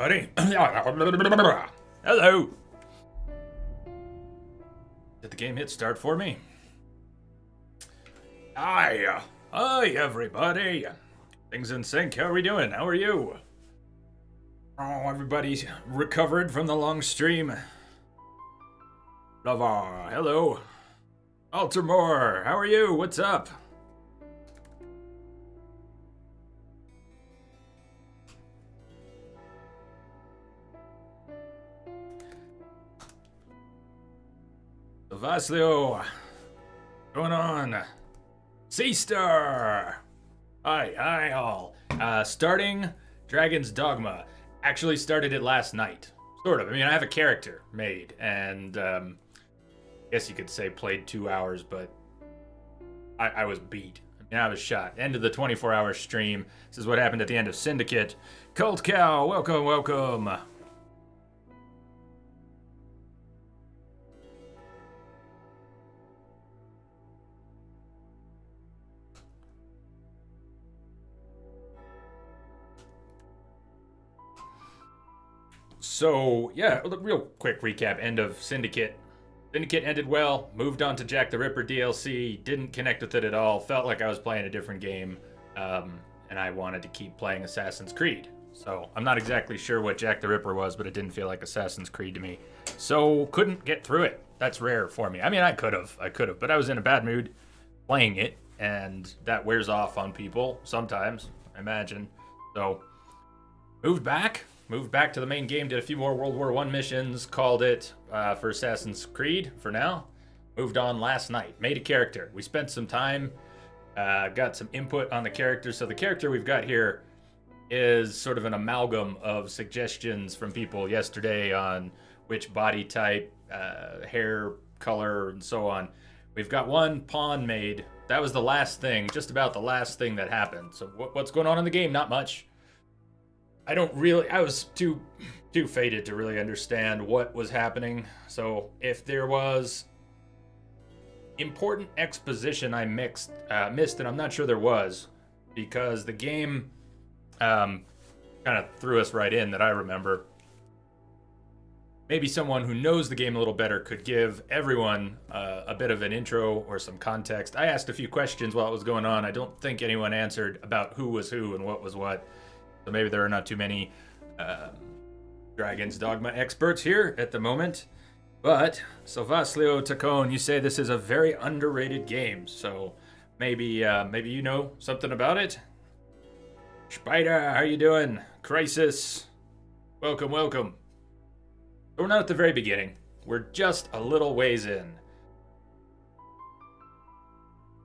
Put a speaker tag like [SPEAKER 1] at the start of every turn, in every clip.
[SPEAKER 1] everybody. Hello. Did the game hit start for me? Hi. Hi, everybody. Things in sync. How are we doing? How are you? Oh, everybody's recovered from the long stream. Lava. Hello. Altamore. How are you? What's up? Vaslio, what's going on? Seastar! Hi all. Starting Dragon's Dogma. Actually started it last night. Sort of. I mean, I have a character made, and I guess you could say played 2 hours, but I was beat. I mean, I was shot. End of the 24-hour stream. This is what happened at the end of Syndicate. Cult Cow, welcome, welcome. So, yeah, real quick recap. End of Syndicate. Syndicate ended well. Moved on to Jack the Ripper DLC. Didn't connect with it at all. Felt like I was playing a different game. And I wanted to keep playing Assassin's Creed. So, I'm not exactly sure what Jack the Ripper was, but it didn't feel like Assassin's Creed to me. So, couldn't get through it. That's rare for me. I mean, I could have, but I was in a bad mood playing it. And that wears off on people sometimes, I imagine. So, moved back to the main game, did a few more World War I missions, called it for Assassin's Creed for now. Moved on last night, made a character. We spent some time, got some input on the character. So the character we've got here is sort of an amalgam of suggestions from people yesterday on which body type, hair color, and so on. We've got one pawn made. That was the last thing, just about the last thing that happened. So what's going on in the game? Not much. I was too faded to really understand what was happening. So if there was important exposition I missed, and I'm not sure there was, because the game kind of threw us right in that I remember. Maybe someone who knows the game a little better could give everyone a bit of an intro or some context. I asked a few questions while it was going on. I don't think anyone answered about who was who and what was what. So maybe there are not too many Dragon's Dogma experts here at the moment. But, so Vaslio Tacone, you say this is a very underrated game. So maybe you know something about it? Spider, how you doing? Crisis, welcome, welcome. But we're not at the very beginning. We're just a little ways in.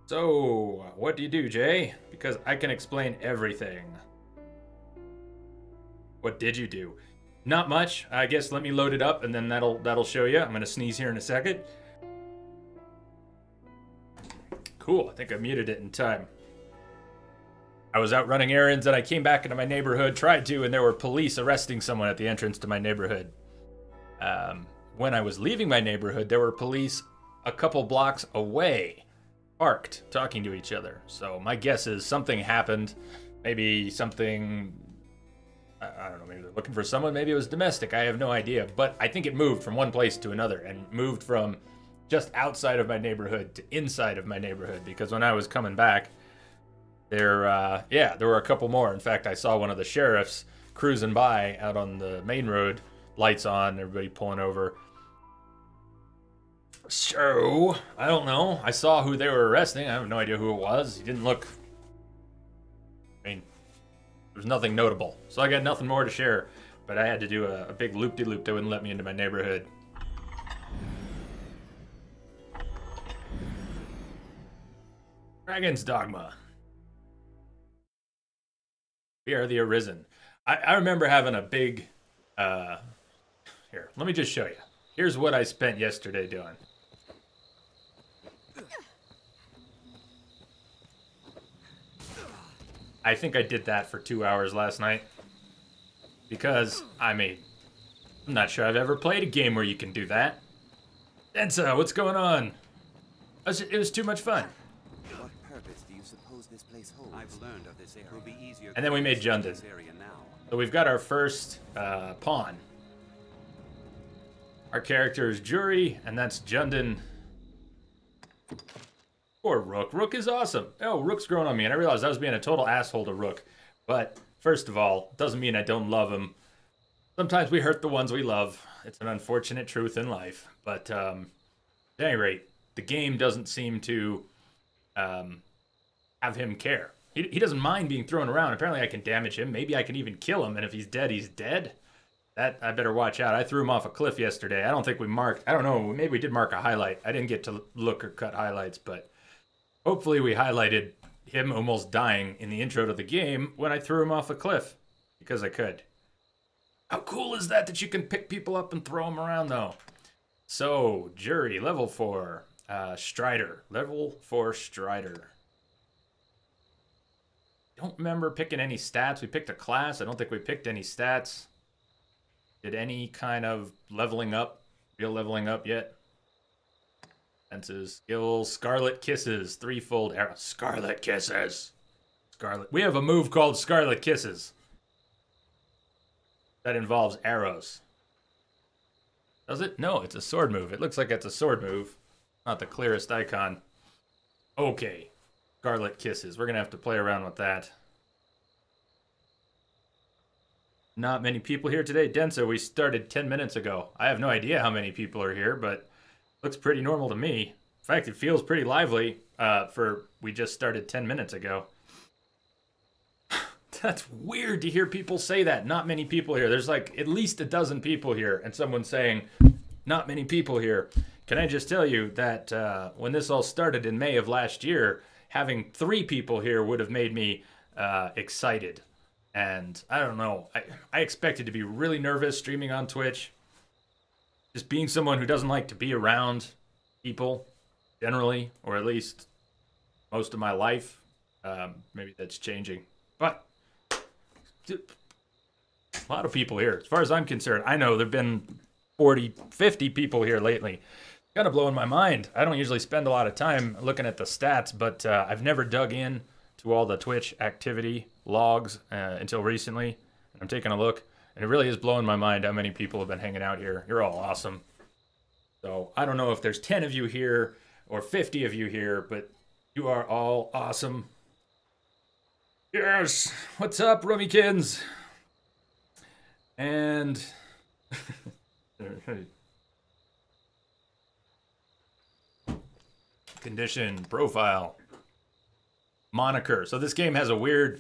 [SPEAKER 1] So, what do you do, Jay? Because I can explain everything. What did you do? Not much. I guess let me load it up and then that'll show you. I'm gonna sneeze here in a second. Cool, I think I muted it in time. I was out running errands and I came back into my neighborhood, tried to, and there were police arresting someone at the entrance to my neighborhood. When I was leaving my neighborhood, there were police a couple blocks away, parked, talking to each other. So my guess is something happened. Maybe something... I don't know, maybe they're looking for someone, maybe it was domestic, I have no idea. But I think it moved from one place to another and moved from just outside of my neighborhood to inside of my neighborhood. Because when I was coming back, there were a couple more. In fact, I saw one of the sheriffs cruising by out on the main road, lights on, everybody pulling over. So, I don't know. I saw who they were arresting. I have no idea who it was. He didn't look... I mean... There's nothing notable, so I got nothing more to share, but I had to do a big loop-de-loop that wouldn't let me into my neighborhood. Dragon's Dogma. We are the Arisen. I remember having a big... Here, let me just show you. Here's what I spent yesterday doing. I think I did that for 2 hours last night. Because, I'm not sure I've ever played a game where you can do that. Densa, what's going on? It was too much fun.
[SPEAKER 2] What purpose do you suppose this place holds? I've learned of this area. It will be easier.
[SPEAKER 1] And then we made Jundin. So we've got our first pawn. Our character is Jury, and that's Jundin. Poor Rook. Rook is awesome. Oh, Rook's growing on me, and I realized I was being a total asshole to Rook. But first of all, doesn't mean I don't love him. Sometimes we hurt the ones we love. It's an unfortunate truth in life. But at any rate, the game doesn't seem to have him care. He doesn't mind being thrown around. Apparently I can damage him. Maybe I can even kill him. And if he's dead, he's dead. That I better watch out. I threw him off a cliff yesterday. I don't think we marked. I don't know. Maybe we did mark a highlight. I didn't get to look or cut highlights, but hopefully we highlighted him almost dying in the intro to the game when I threw him off a cliff because I could. How cool is that you can pick people up and throw them around, though? So, Jury, level 4. Strider, level 4 Strider. Don't remember picking any stats. We picked a class. I don't think we picked any stats. Did any kind of leveling up, real leveling up yet? Senses, skills, Scarlet Kisses, threefold arrow. Scarlet Kisses. Scarlet. We have a move called Scarlet Kisses. That involves arrows. Does it? No, it's a sword move. It looks like it's a sword move. Not the clearest icon. Okay. Scarlet Kisses. We're going to have to play around with that. Not many people here today. Denso, we started 10 minutes ago. I have no idea how many people are here, but looks pretty normal to me. In fact, it feels pretty lively for we just started 10 minutes ago. That's weird to hear people say that. Not many people here. There's like at least a dozen people here, and someone saying, not many people here. Can I just tell you that when this all started in May of last year, having 3 people here would have made me excited. And I don't know, I expected to be really nervous streaming on Twitch. Just being someone who doesn't like to be around people, generally, or at least most of my life. Maybe that's changing. But a lot of people here. As far as I'm concerned, I know there have been 40, 50 people here lately. Kind of blowing my mind. I don't usually spend a lot of time looking at the stats, but I've never dug in to all the Twitch activity logs until recently. I'm taking a look, and it really is blowing my mind how many people have been hanging out here. You're all awesome. So I don't know if there's 10 of you here or 50 of you here, but you are all awesome. Yes! What's up, Rummykins? And... Condition, profile, moniker. So this game has a weird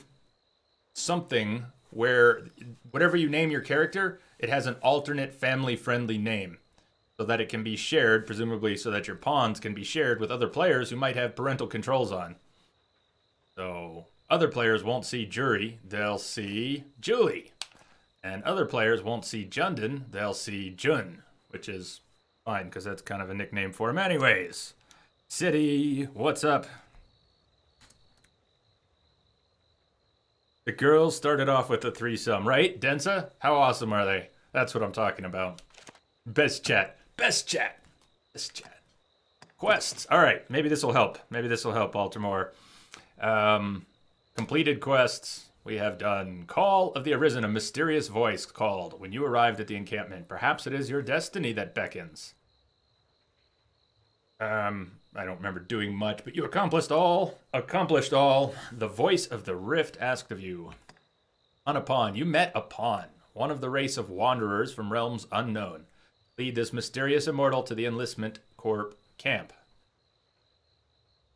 [SPEAKER 1] something where whatever you name your character, it has an alternate family-friendly name so that it can be shared, presumably so that your pawns can be shared with other players who might have parental controls on. So other players won't see Jury, they'll see Julie. And other players won't see Jundin, they'll see Jun, which is fine because that's kind of a nickname for him anyways. City, what's up? The girls started off with a threesome, right, Densa? How awesome are they? That's what I'm talking about. Best chat. Best chat. Best chat. Quests. All right, maybe this will help. Maybe this will help Baltimore. Completed quests. We have done Call of the Arisen, a mysterious voice called when you arrived at the encampment. Perhaps it is your destiny that beckons. I don't remember doing much, but you accomplished all. The voice of the rift asked of you. On a pawn, you met a pawn, one of the race of wanderers from realms unknown. Lead this mysterious immortal to the Enlistment Corps camp.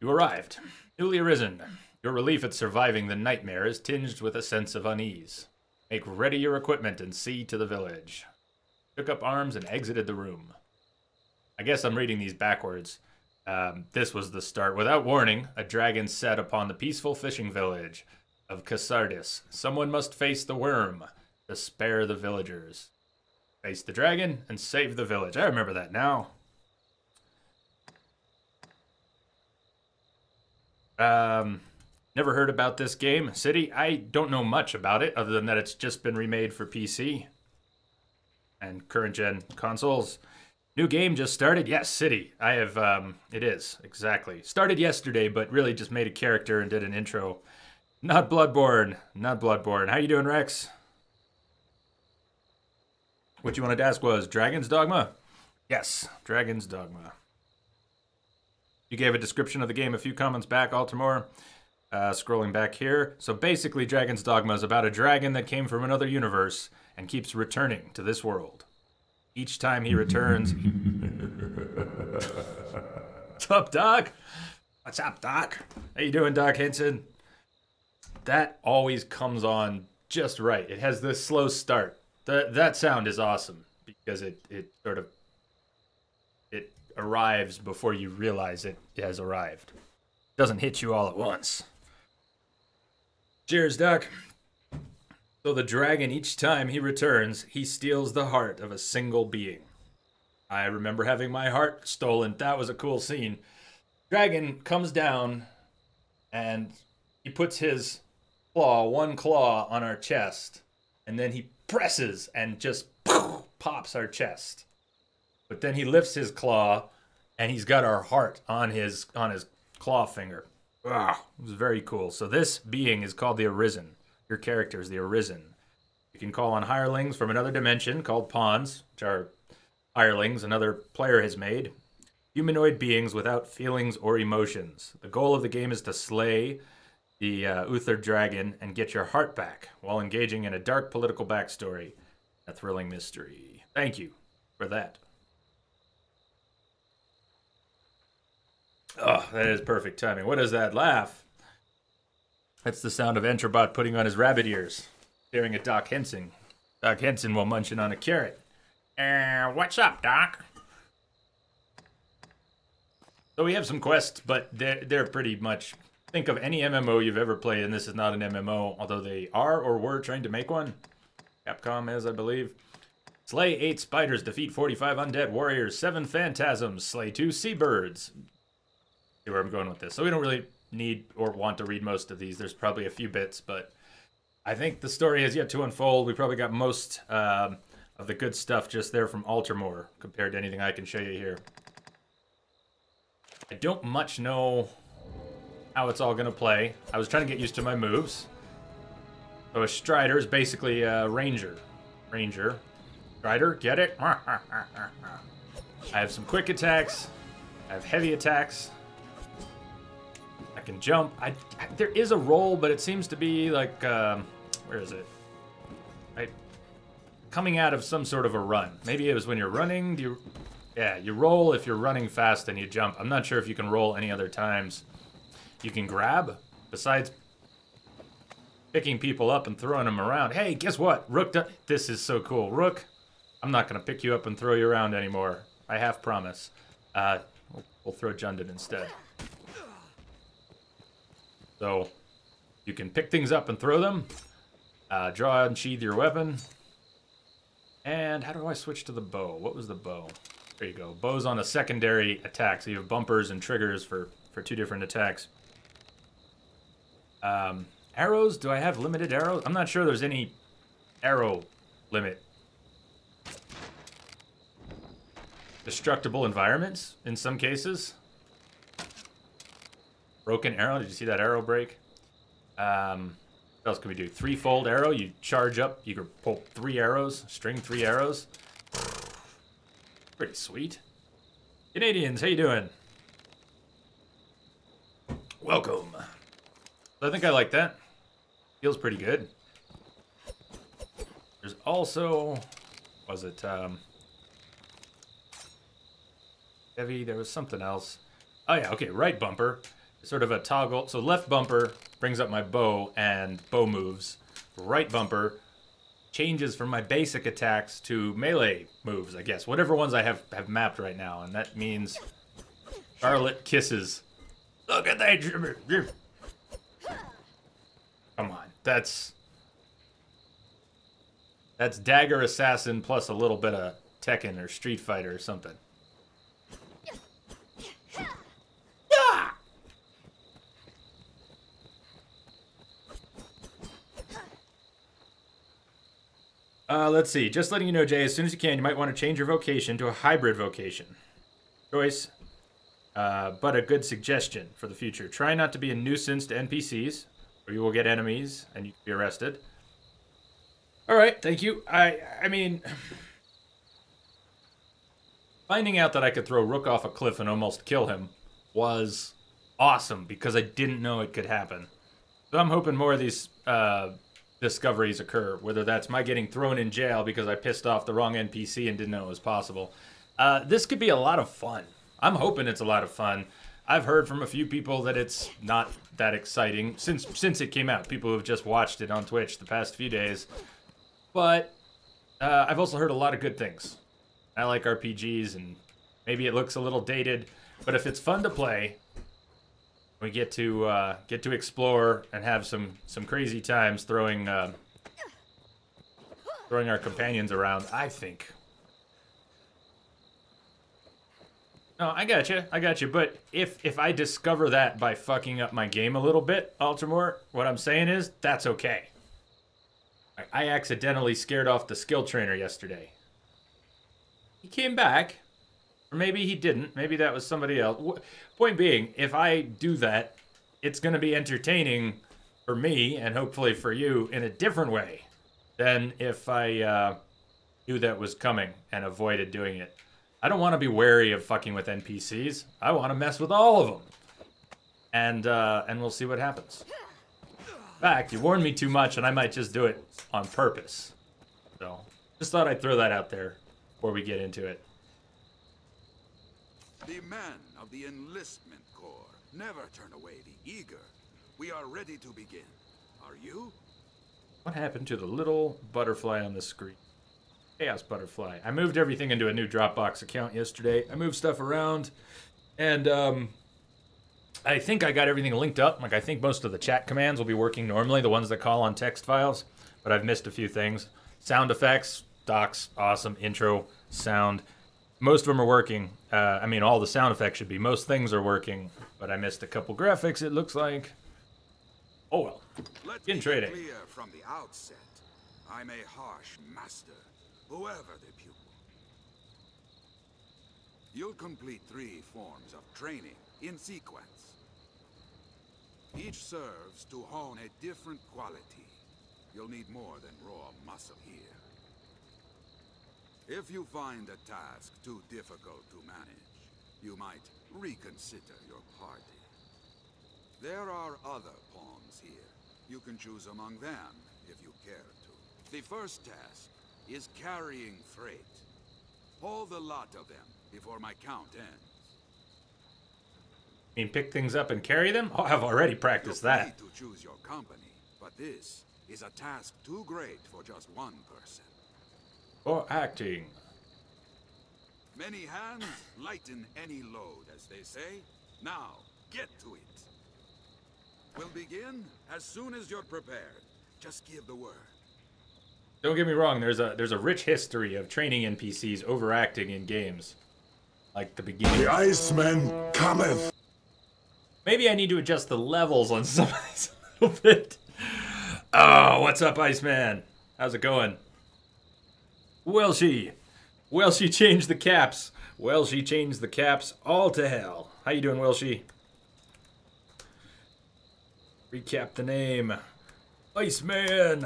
[SPEAKER 1] You arrived, newly arisen. Your relief at surviving the nightmare is tinged with a sense of unease. Make ready your equipment and see to the village. Took up arms and exited the room. I guess I'm reading these backwards. This was the start. Without warning, a dragon set upon the peaceful fishing village of Cassardis. Someone must face the worm to spare the villagers. Face the dragon and save the village. I remember that now. Never heard about this game. City, I don't know much about it other than that it's just been remade for PC and current gen consoles. New game just started? Yes, City. I have, it is, exactly. Started yesterday, but really just made a character and did an intro. Not Bloodborne. Not Bloodborne. How you doing, Rex? What you wanted to ask was Dragon's Dogma? Yes, Dragon's Dogma. You gave a description of the game a few comments back, Altamore. Scrolling back here. So basically, Dragon's Dogma is about a dragon that came from another universe and keeps returning to this world. Each time he returns... What's up, Doc?
[SPEAKER 2] What's up, Doc?
[SPEAKER 1] How you doing, Doc Henson? That always comes on just right. It has this slow start. That sound is awesome because it sort of it arrives before you realize it has arrived. It doesn't hit you all at once. Cheers, Doc. So the dragon, each time he returns, he steals the heart of a single being. I remember having my heart stolen. That was a cool scene. Dragon comes down and he puts his one claw on our chest, and then he presses and just pops our chest. But then he lifts his claw and he's got our heart on his claw finger. It was very cool. So this being is called the Arisen. Your character is the Arisen. You can call on hirelings from another dimension called pawns, which are hirelings another player has made. Humanoid beings without feelings or emotions. The goal of the game is to slay the Uther dragon and get your heart back while engaging in a dark political backstory. A thrilling mystery. Thank you for that. Oh, that is perfect timing. What is that laugh? That's the sound of Enterbot putting on his rabbit ears, staring at Doc Henson. Doc Henson while munching on a carrot.
[SPEAKER 2] What's up, Doc?
[SPEAKER 1] So we have some quests, but they're pretty much... Think of any MMO you've ever played, and this is not an MMO, although they are or were trying to make one. Capcom is, I believe. Slay 8 spiders, defeat 45 undead warriors, 7 phantasms, slay 2 seabirds. See where I'm going with this. So we don't really need or want to read most of these. There's probably a few bits, but I think the story has yet to unfold. We probably got most of the good stuff just there from Altamore compared to anything I can show you here. I don't much know how it's all going to play. I was trying to get used to my moves. So a Strider is basically a Ranger. Strider, get it? I have some quick attacks. I have heavy attacks. I can jump. There is a roll, but it seems to be like, where is it? Coming out of some sort of a run. Maybe it was when you're running. You roll if you're running fast and you jump. I'm not sure if you can roll any other times. You can grab, besides picking people up and throwing them around. Hey, guess what? Rook, this is so cool. Rook, I'm not going to pick you up and throw you around anymore. I half promise. We'll throw Jundin instead. So, you can pick things up and throw them. Draw and sheath your weapon. And how do I switch to the bow? What was the bow? There you go. Bow's on a secondary attack, so you have bumpers and triggers for 2 different attacks. Arrows? Do I have limited arrows? I'm not sure there's any arrow limit. Destructible environments in some cases. Broken arrow. Did you see that arrow break? What else can we do? 3-fold arrow. You charge up. You can pull 3 arrows. String 3 arrows. Pretty sweet. Canadians, how you doing? Welcome. I think I like that. Feels pretty good. There's also, was it heavy? There was something else. Oh yeah, okay, right bumper. Sort of a toggle. So left bumper brings up my bow and bow moves. Right bumper changes from my basic attacks to melee moves, I guess. Whatever ones I have mapped right now. And that means Charlotte kisses. Look at that. Come on. That's Dagger Assassin plus a little bit of Tekken or Street Fighter or something. Let's see. Just letting you know, Jay, as soon as you can, you might want to change your vocation to a hybrid vocation. Choice, but a good suggestion for the future. Try not to be a nuisance to NPCs, or you will get enemies and you can be arrested. All right, thank you. I mean, Finding out that I could throw Rook off a cliff and almost kill him was awesome because I didn't know it could happen. So I'm hoping more of these discoveries occur, whether that's my getting thrown in jail because I pissed off the wrong NPC and didn't know it was possible. This could be a lot of fun. I'm hoping it's a lot of fun. I've heard from a few people that it's not that exciting since it came out. People who've just watched it on Twitch the past few days. But I've also heard a lot of good things. I like RPGs, and maybe it looks a little dated, but if it's fun to play, we get to explore and have some crazy times throwing our companions around. I think. No, I got you. But if I discover that by fucking up my game a little bit, Ultramore, what I'm saying is that's okay. I accidentally scared off the skill trainer yesterday. He came back, or maybe he didn't. Maybe that was somebody else. Point being, if I do that, it's going to be entertaining for me and hopefully for you in a different way than if I knew that was coming and avoided doing it. I don't want to be wary of fucking with NPCs. I want to mess with all of them. And we'll see what happens. In fact, you warned me too much, and I might just do it on purpose. So, just thought I'd throw that out there before we get into it.
[SPEAKER 3] The men of the Enlistment Corps never turn away the eager. We are ready to begin. Are you?
[SPEAKER 1] What happened to the little butterfly on the screen? Chaos Butterfly. I moved everything into a new Dropbox account yesterday. I moved stuff around, and I think I got everything linked up. Like, I think most of the chat commands will be working normally, the ones that call on text files, but I've missed a few things. Sound effects, docs, awesome. Intro, sound. Most of them are working. I mean, all the sound effects should be. Most things are working, but I missed a couple graphics, it looks like. Oh well. In trading.
[SPEAKER 3] Clear from the outset. I'm a harsh master, whoever the pupil. You'll complete 3 forms of training in sequence. Each serves to hone a different quality. You'll need more than raw muscle here. If you find a task too difficult to manage, you might reconsider your party. There are other pawns here. You can choose among them if you care to. The first task is carrying freight. Haul the lot of them before my count ends.
[SPEAKER 1] You mean pick things up and carry them? Oh, I've already practiced that.
[SPEAKER 3] You're free to choose your company, but this is a task too great for just one person.
[SPEAKER 1] For acting.
[SPEAKER 3] Many hands lighten any load, as they say. Now, get to it. We'll begin as soon as you're prepared. Just give the word.
[SPEAKER 1] Don't get me wrong, there's a rich history of training NPCs overacting in games. Like the beginning.
[SPEAKER 4] The Iceman cometh!
[SPEAKER 1] Maybe I need to adjust the levels on some of these a little bit. Oh, what's up, Iceman? How's it going? Well, she changed the caps. Well, she changed the caps all to hell. How you doing, Welshie? Recap the name. Iceman.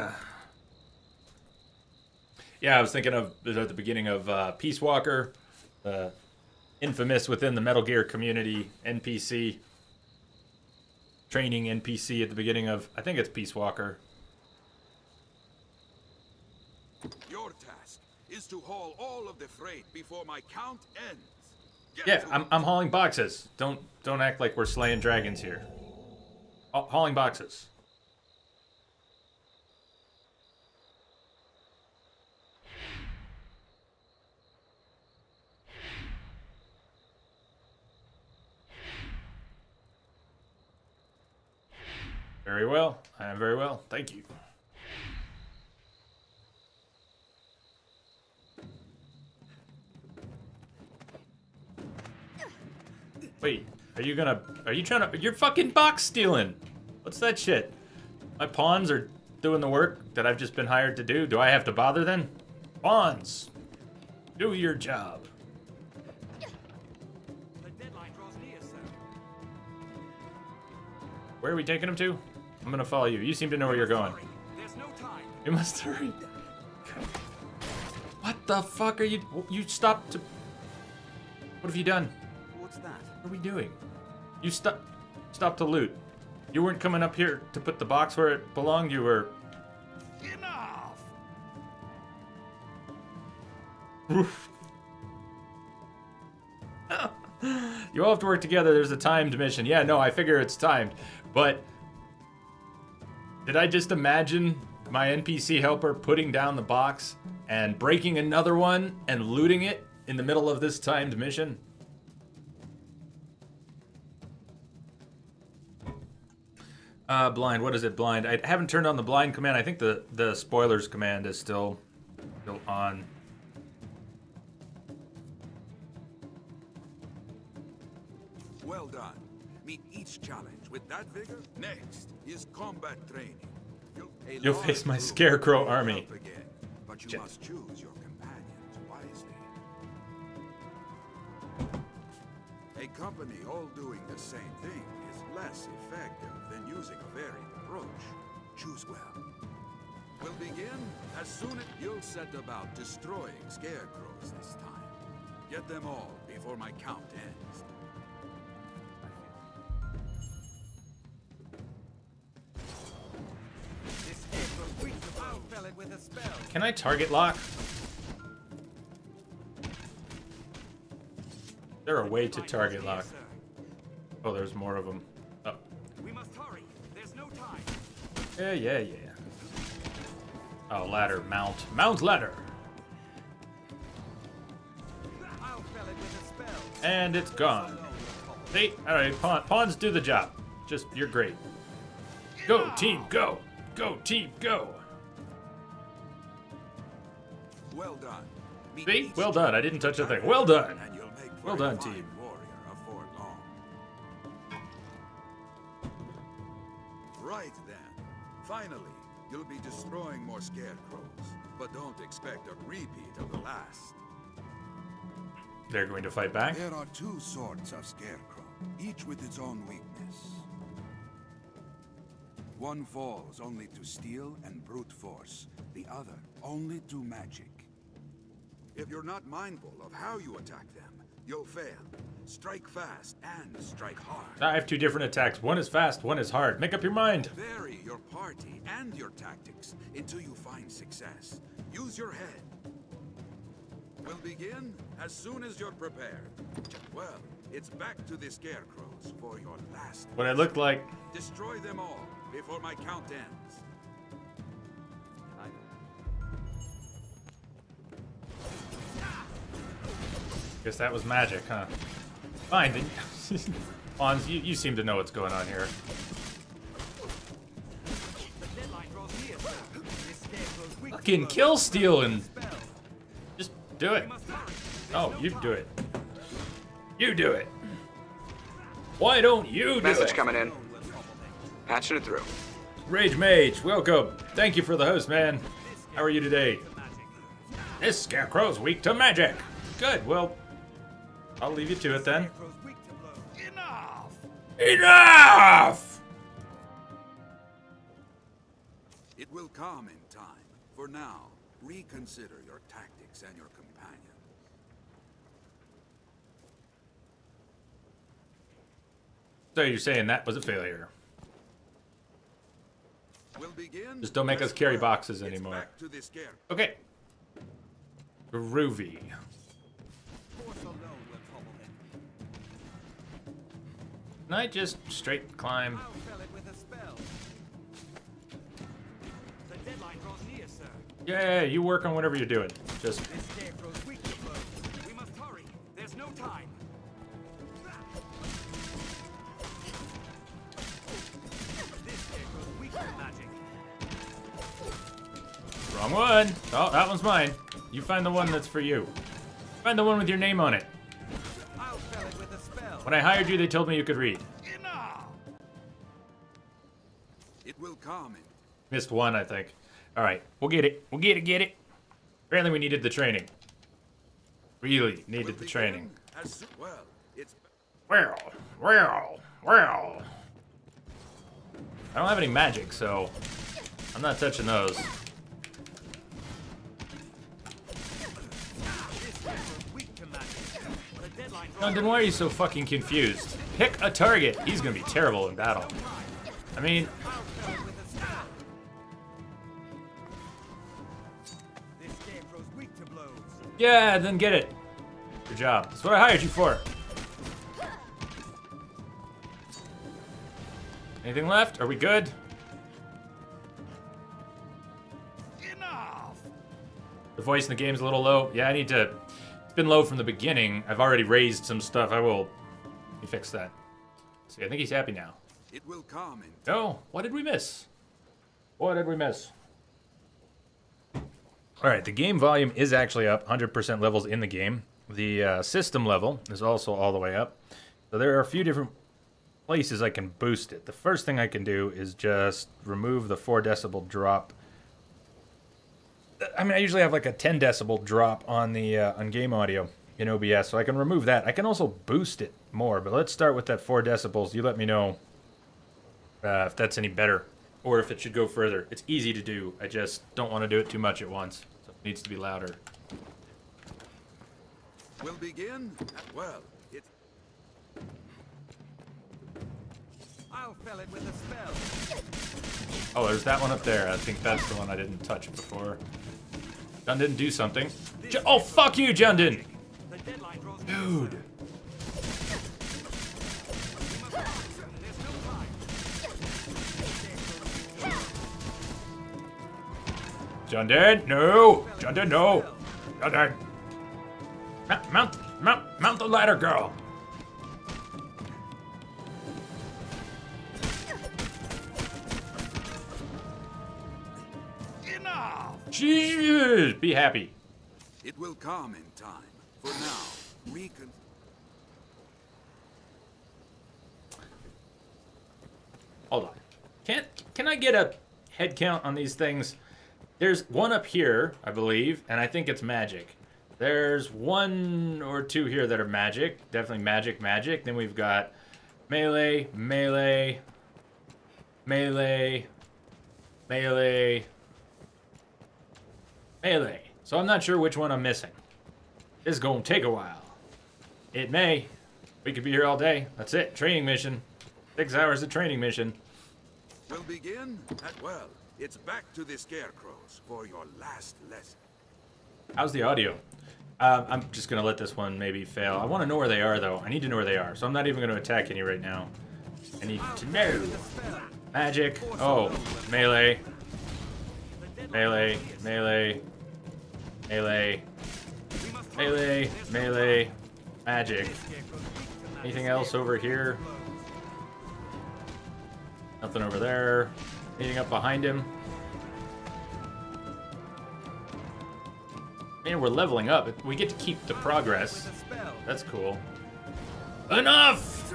[SPEAKER 1] Yeah, I was thinking of at the beginning of Peace Walker, infamous within the Metal Gear community NPC. Training NPC at the beginning of, I think it's Peace Walker.
[SPEAKER 3] Your task is to haul all of the freight before my count ends.
[SPEAKER 1] Yeah, I'm hauling boxes. Don't act like we're slaying dragons here. Hauling boxes. Very well. I am very well. Thank you. Wait, are you trying to, you're fucking box stealing. What's that shit? My pawns are doing the work that I've just been hired to do. Do I have to bother then? Pawns, do your job.
[SPEAKER 2] The deadline draws near, sir.
[SPEAKER 1] Where are we taking him to? I'm gonna follow you. You seem to know where you're going.
[SPEAKER 2] There's no time.
[SPEAKER 1] You must hurry. What the fuck are you? You stopped to. What have you done?
[SPEAKER 2] What's that?
[SPEAKER 1] What are we doing? You stop to loot. You weren't coming up here to put the box where it belonged. You were.
[SPEAKER 2] Enough!
[SPEAKER 1] Oof. You all have to work together. There's a timed mission. Yeah, no, I figure it's timed. But did I just imagine my NPC helper putting down the box and breaking another one and looting it in the middle of this timed mission? Blind. What is it? Blind. I haven't turned on the blind command. I think the spoilers command is still on.
[SPEAKER 3] Well done. Meet each challenge with that vigor. Next is combat training.
[SPEAKER 1] You'll face my scarecrow army.
[SPEAKER 3] Again, but you must choose your companions wisely. A company all doing the same thing is less effective than using a varied approach. Choose well. We'll begin as soon as you'll set about destroying scarecrows this time. Get them all before my count ends.
[SPEAKER 1] Can I target lock? Is there a way to target lock? Oh, there's more of them. Oh.
[SPEAKER 2] We must hurry. There's no time.
[SPEAKER 1] Yeah. Oh, ladder, mount. Mount ladder.
[SPEAKER 2] I'll fell it with a spell.
[SPEAKER 1] And it's gone. See? Alright, pawns do the job. Just, you're great. Go, team, go! Go, team, go!
[SPEAKER 3] Well done. Meet
[SPEAKER 1] See?
[SPEAKER 3] each
[SPEAKER 1] Well done. I didn't touch a thing. Well done.
[SPEAKER 3] and you'll make for
[SPEAKER 1] Well
[SPEAKER 3] a
[SPEAKER 1] done,
[SPEAKER 3] fine
[SPEAKER 1] team.
[SPEAKER 3] warrior afore long. Right then. Finally, you'll be destroying more scarecrows, but don't expect a repeat of the last.
[SPEAKER 1] They're going to fight back?
[SPEAKER 3] There are two sorts of scarecrow, each with its own weakness. One falls only to steel and brute force, the other only to magic. If you're not mindful of how you attack them, you'll fail. Strike fast and strike hard.
[SPEAKER 1] I have two different attacks. One is fast, one is hard. Make up your mind.
[SPEAKER 3] Vary your party and your tactics until you find success. Use your head. We'll begin as soon as you're prepared. Well, it's back to the scarecrows for your last.
[SPEAKER 1] What I look like.
[SPEAKER 3] Destroy them all before my count ends.
[SPEAKER 1] Guess that was magic, huh? Fine, then. Pawns, you seem to know what's going on here.
[SPEAKER 2] The deadline draws near, sir. This scarecrow's weak to
[SPEAKER 1] Fucking
[SPEAKER 2] blows.
[SPEAKER 1] kill steal and
[SPEAKER 2] Spell.
[SPEAKER 1] just do it.
[SPEAKER 2] We must hurry. There's
[SPEAKER 1] Oh,
[SPEAKER 2] no
[SPEAKER 1] you
[SPEAKER 2] time.
[SPEAKER 1] do it. You do it. Why don't you do
[SPEAKER 5] Message
[SPEAKER 1] it?
[SPEAKER 5] coming in. Patching it through.
[SPEAKER 1] Rage Mage, welcome. Thank you for the host, man. How are you today? This scarecrow's weak to magic. Good, well, I'll leave you to it then.
[SPEAKER 2] Scarecrow's weak to blows. Enough!
[SPEAKER 1] Enough!
[SPEAKER 3] It will come in time. For now, reconsider your tactics and your companions.
[SPEAKER 1] So you're saying that was a failure.
[SPEAKER 3] We'll begin.
[SPEAKER 1] Just don't make us
[SPEAKER 3] as
[SPEAKER 1] carry
[SPEAKER 3] well.
[SPEAKER 1] boxes
[SPEAKER 3] It's
[SPEAKER 1] anymore.
[SPEAKER 3] back to the scare.
[SPEAKER 1] Okay. Groovy.
[SPEAKER 2] Force alone will topple him.
[SPEAKER 1] Can I just straight climb?
[SPEAKER 2] I'll fell it with a spell. The deadline draws near, sir.
[SPEAKER 1] Yeah, you work on whatever you're doing. Just
[SPEAKER 2] This scarecrow's weak to blows. We must hurry. There's no time. This scarecrow's weak to magic.
[SPEAKER 1] wrong one. Oh, that one's mine. You find the one that's for you. Find the one with your name on it.
[SPEAKER 2] I'll fell it with a spell.
[SPEAKER 1] When I hired you, they told me you could read.
[SPEAKER 2] Enough!
[SPEAKER 3] It will come in.
[SPEAKER 1] Missed one, I think. All right, we'll get it. We'll get it. Apparently, we needed the training. Really needed
[SPEAKER 3] We'll
[SPEAKER 1] the
[SPEAKER 3] begin
[SPEAKER 1] training.
[SPEAKER 3] well, it's
[SPEAKER 1] Well. I don't have any magic, so I'm not touching those.
[SPEAKER 2] This scarecrow's weak to magic. The
[SPEAKER 1] London, why are you so fucking confused? Pick a target. He's gonna be terrible in battle. I mean, yeah, then get it. Good job. That's what I hired you for. Anything left? Are we good?
[SPEAKER 2] Enough!
[SPEAKER 1] The voice in the game's a little low. Yeah, I need to... It's been low from the beginning. I've already raised some stuff. Let me fix that. See, I think he's happy now.
[SPEAKER 3] It will come in.
[SPEAKER 1] No, what did we miss? What did we miss? Alright, the game volume is actually up. 100% levels in the game. The system level is also all the way up. So there are a few different places I can boost it. The first thing I can do is just remove the 4 decibel drop. I mean, I usually have like a 10 decibel drop on the on game audio in OBS, so I can remove that. I can also boost it more, but let's start with that 4 decibels. You let me know if that's any better or if it should go further. It's easy to do. I just don't want to do it too much at once, so it needs to be louder.
[SPEAKER 3] We'll begin. Well, it.
[SPEAKER 2] I'll fell it with a spell.
[SPEAKER 1] Oh, there's that one up there. I think that's the one I didn't touch before. Jun didn't do something. Oh, fuck you, Jundin!
[SPEAKER 2] The deadline draws
[SPEAKER 1] Dude.
[SPEAKER 2] There's no time.
[SPEAKER 1] Jundin, no! Jundin, no! Jundin! Mount the ladder, girl!
[SPEAKER 2] Enough!
[SPEAKER 1] Jeez! Be happy.
[SPEAKER 3] It will come in time. For now,
[SPEAKER 1] Hold on. Can I get a head count on these things? There's one up here, I believe, and I think it's magic. There's 1 or 2 here that are magic. Definitely magic. Then we've got melee, melee, melee, melee, melee. So I'm not sure which one I'm missing. This is gonna take a while. It may. We could be here all day. That's it. Training mission. 6 hours of training mission.
[SPEAKER 3] we'll begin. Well, it's back to the scarecrows for your last lesson.
[SPEAKER 1] How's the audio? I'm just gonna let this one maybe fail. I want to know where they are, though. I need to know where they are, so I'm not even gonna attack any right now. I need to know. Magic. Oh, melee. Melee. Melee. Melee. Melee. Melee. Magic. Anything else over here? Nothing over there. Anything up behind him? Man, we're leveling up. We get to keep the progress. That's cool. Enough!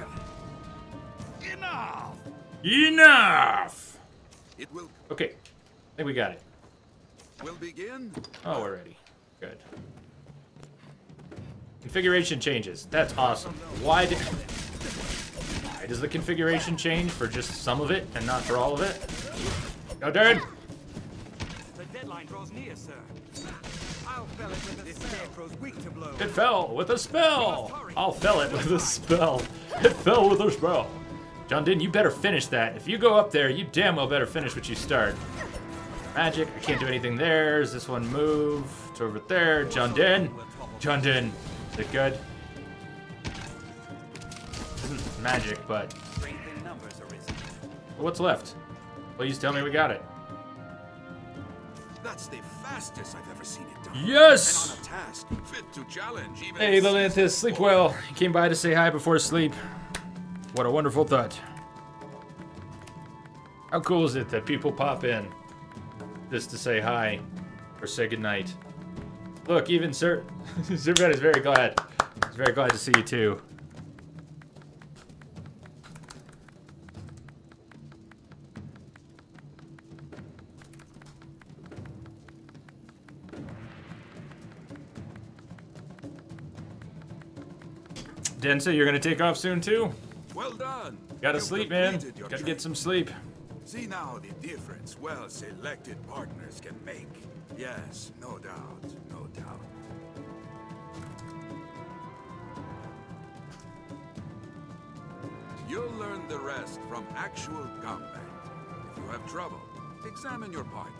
[SPEAKER 2] Enough!
[SPEAKER 1] Enough!
[SPEAKER 3] It will.
[SPEAKER 1] Okay, I think we got it.
[SPEAKER 3] We'll begin.
[SPEAKER 1] Oh, we're ready. Good. Configuration changes. That's awesome. Why does the configuration change for just some of it and not for all of it? Go, dude!
[SPEAKER 2] The deadline draws near, sir. I'll fell it with a scarecrow's weak to blows.
[SPEAKER 1] It fell with a spell! I'll fell it with a spell. It fell with a spell. Jundin, you better finish that. If you go up there, you damn well better finish what you start. Magic, I can't do anything there. Does this one move? It's over there. Jundin! Jundin! Is it good? Isn't magic, but... What's left? Please tell me we got it.
[SPEAKER 3] That's the fastest I've ever seen it done.
[SPEAKER 1] Yes!
[SPEAKER 3] And on a task fit to challenge even.
[SPEAKER 1] Hey, Lilithus, sleep well. You came by to say hi before sleep. What a wonderful thought. How cool is it that people pop in just to say hi or say goodnight? Look, even Sir Red is very glad. He's very glad to see you too. Densa, you're gonna take off soon too?
[SPEAKER 3] Well done.
[SPEAKER 1] Gotta
[SPEAKER 3] You've
[SPEAKER 1] sleep, man.
[SPEAKER 3] completed your
[SPEAKER 1] Gotta
[SPEAKER 3] training.
[SPEAKER 1] get some sleep.
[SPEAKER 3] See now the difference well-selected partners can make. Yes, no doubt, no doubt. the rest from actual combat. If you have trouble, examine your party.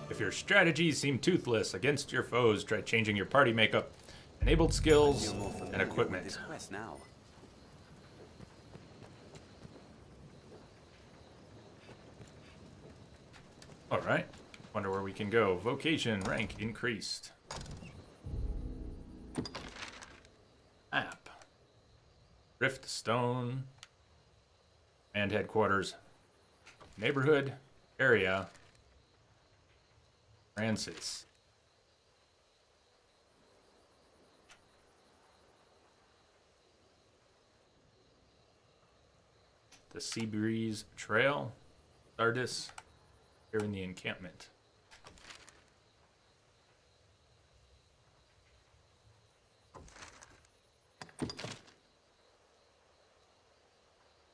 [SPEAKER 1] If your strategies seem toothless against your foes, try changing your party makeup, enabled skills, and equipment.
[SPEAKER 5] Now.
[SPEAKER 1] Alright. Wonder where we can go. Vocation, rank increased. Map. Rift Stone. And headquarters. Neighborhood. Area. Francis. The Seabreeze Trail. Sardis. Here in the encampment.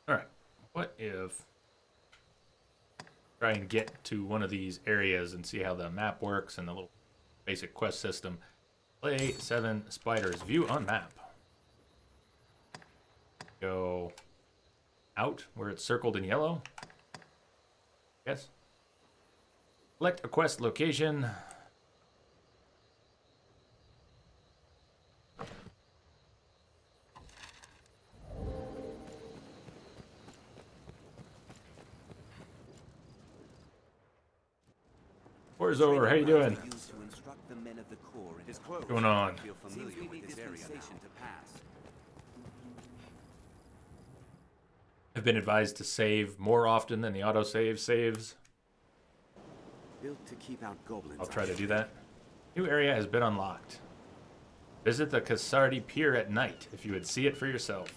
[SPEAKER 1] Alright, what if try and get to one of these areas and see how the map works and the little basic quest system. Play 7 spiders. View on map. Go out where it's circled in yellow. Yes. Select a quest location. Where's over? How you doing? What's going on? I've been advised to save more often than the autosave saves.
[SPEAKER 5] Built to keep out goblins.
[SPEAKER 1] I'll try to do that. New area has been unlocked. Visit the Casardi Pier at night if you would see it for yourself.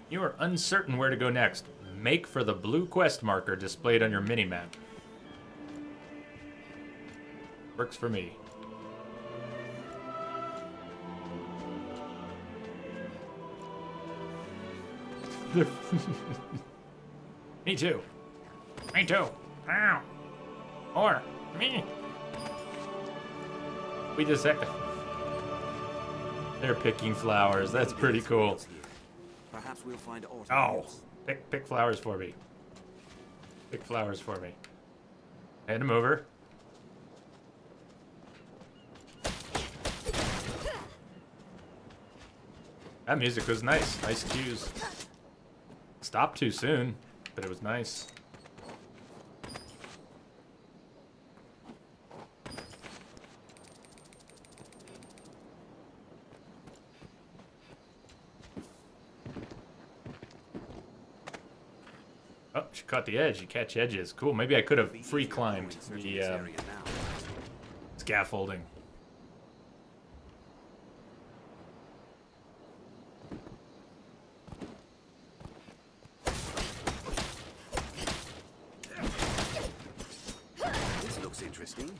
[SPEAKER 1] You are uncertain where to go next. Make for the blue quest marker displayed on your minimap. Works for me. Me too. Me too. Ow. Or me. We just had... They're picking flowers. That's pretty cool.
[SPEAKER 5] Perhaps we'll find
[SPEAKER 1] Oh, pick flowers for me. Pick flowers for me. Hand them over. That music was nice. Nice cues. Stopped too soon, but it was nice. Oh, she caught the edge. You catch edges. Cool. Maybe I could have free climbed the scaffolding.
[SPEAKER 5] This looks interesting.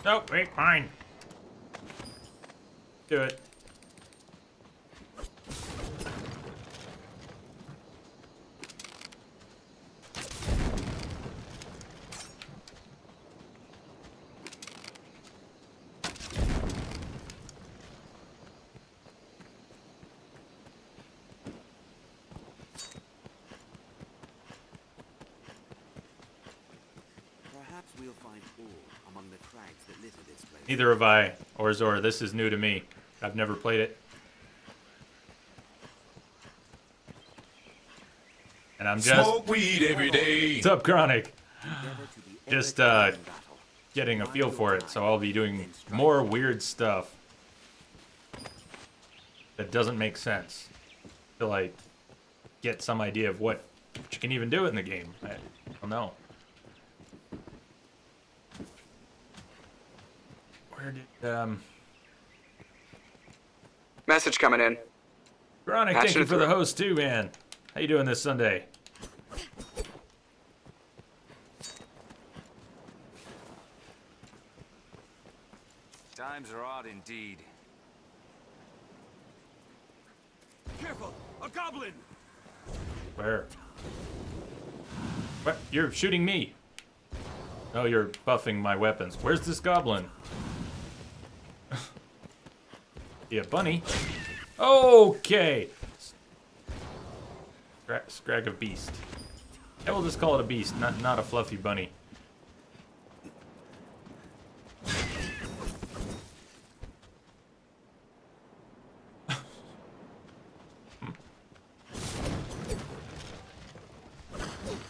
[SPEAKER 1] Oh, wait, fine. Do it.
[SPEAKER 5] Perhaps we'll find ore among the crags that litter this place.
[SPEAKER 1] Neither have I, or Zora. This is new to me. I've never played it. And I'm just...
[SPEAKER 4] Smoke weed every day.
[SPEAKER 1] What's up, Chronic? Just getting a feel for it, so I'll be doing more weird stuff that doesn't make sense till I get some idea of what you can even do in the game. I don't know. Where did
[SPEAKER 5] Message coming in.
[SPEAKER 1] Chronic, thank you for the host too, man. How you doing this Sunday?
[SPEAKER 2] Times are odd indeed.
[SPEAKER 3] Careful! A goblin!
[SPEAKER 1] Where? What? You're shooting me. Oh, you're buffing my weapons. Where's this goblin? Yeah, bunny. Okay. Scrag of beast. I will just call it a beast, not a fluffy bunny.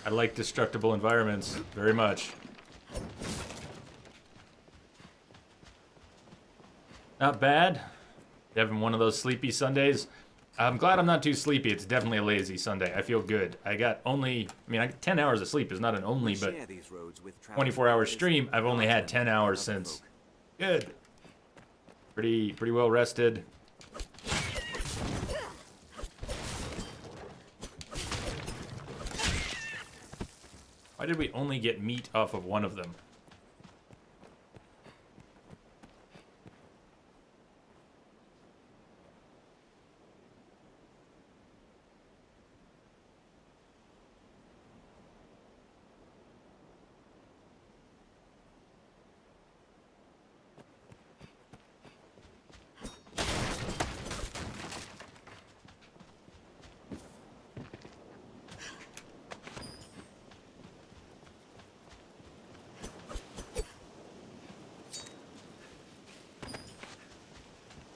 [SPEAKER 1] I like destructible environments very much. Not bad. Having one of those sleepy Sundays. I'm glad I'm not too sleepy. It's definitely a lazy Sunday. I feel good. I got 10 hours of sleep is not an only, but 24-hour stream. I've only had 10 hours since. Good. Pretty well rested. Why did we only get meat off of one of them?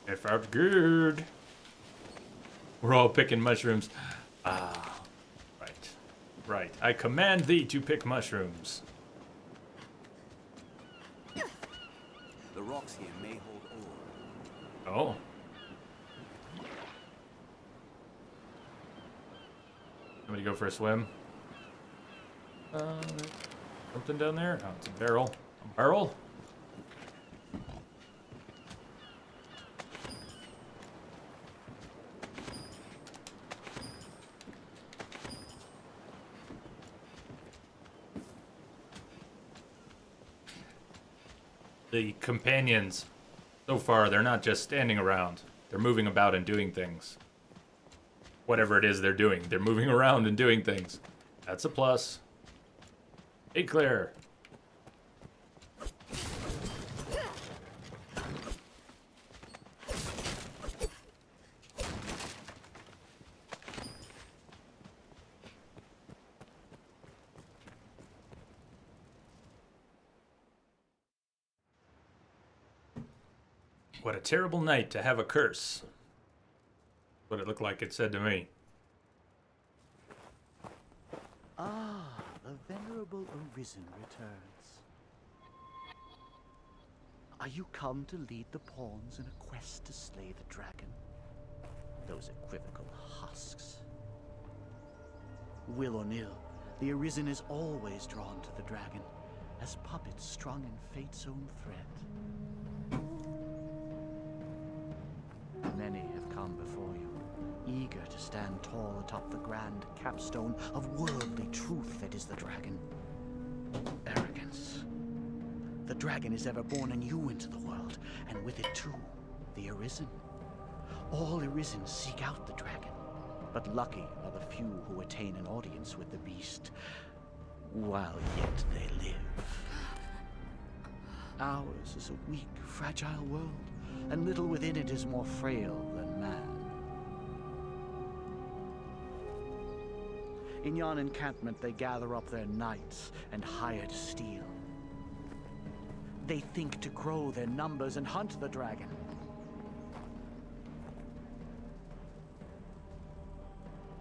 [SPEAKER 1] It felt good. We're all picking mushrooms. Ah, right. Right. I command thee to pick mushrooms.
[SPEAKER 5] The rocks here may hold ore.
[SPEAKER 1] Oh. Somebody go for a swim. Something down there? Oh, it's a barrel. A barrel? The companions, so far, they're not just standing around. They're moving about and doing things. Whatever it is they're doing, they're moving around and doing things. That's a plus. Hey, Claire. What a terrible night to have a curse. What it looked like it said to me.
[SPEAKER 6] Ah, the venerable Arisen returns. Are you come to lead the pawns in a quest to slay the dragon? Those equivocal husks. Will or nill, the Arisen is always drawn to the dragon, as puppets strung in fate's own thread. Many have come before you, eager to stand tall atop the grand capstone of worldly truth that is the dragon. Arrogance. The dragon is ever born anew into the world, and with it too, the Arisen. All Arisen seek out the dragon, but lucky are the few who attain an audience with the beast, while yet they live. Ours is a weak, fragile world, and little within it is more frail than man. In yon encampment they gather up their knights and hired steel. They think to grow their numbers and hunt the dragon.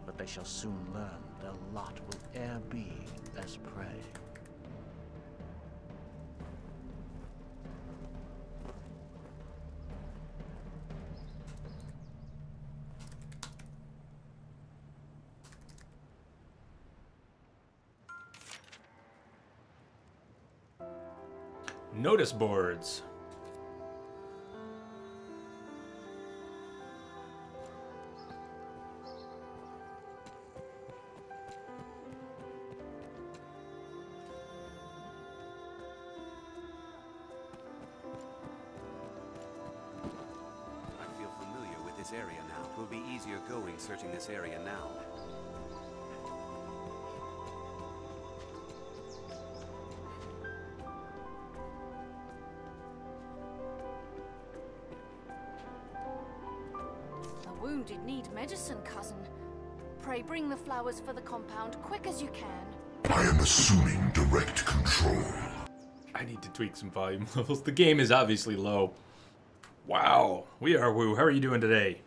[SPEAKER 6] But they shall soon learn their lot will e'er be as prey.
[SPEAKER 1] Notice boards.
[SPEAKER 5] I feel familiar with this area now. It will be easier going searching this area now.
[SPEAKER 7] wounded need medicine, cousin. Pray bring the flowers for the compound quick as you can.
[SPEAKER 4] I am assuming direct control.
[SPEAKER 1] I need to tweak some volume levels. The game is obviously low. Wow, we are woo. How are you doing today?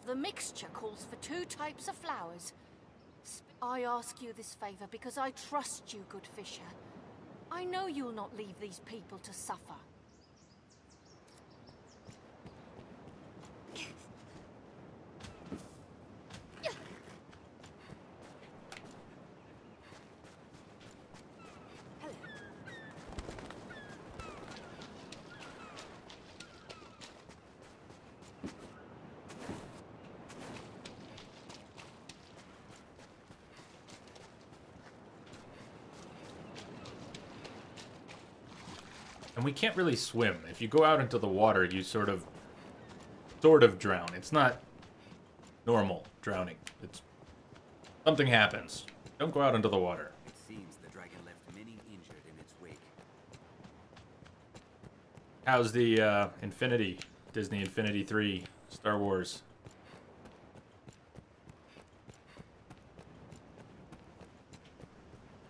[SPEAKER 7] The mixture calls for 2 types of flowers. I ask you this favor because I trust you, good fisher. I know you'll not leave these people to suffer.
[SPEAKER 1] And we can't really swim. If you go out into the water, you sort of drown. It's not normal drowning. It's something happens. Don't go out into the water.
[SPEAKER 5] It seems the dragon left many injured in its wake.
[SPEAKER 1] How's the Infinity, Disney Infinity 3, Star Wars?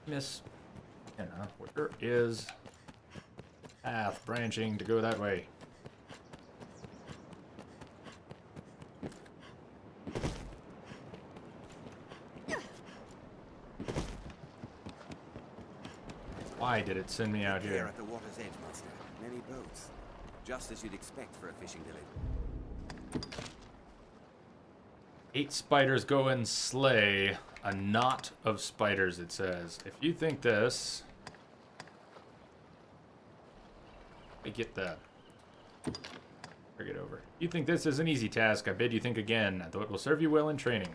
[SPEAKER 1] Miss, you know, where is path branching to go that way? Why did it send me out
[SPEAKER 5] Here
[SPEAKER 1] here?
[SPEAKER 5] at the water's edge, master. Many boats. Just as you'd expect for a fishing village.
[SPEAKER 1] 8 spiders go and slay a knot of spiders, it says. If you think this... I get that. Bring it over. You think this is an easy task, I bid you think again, though it will serve you well in training.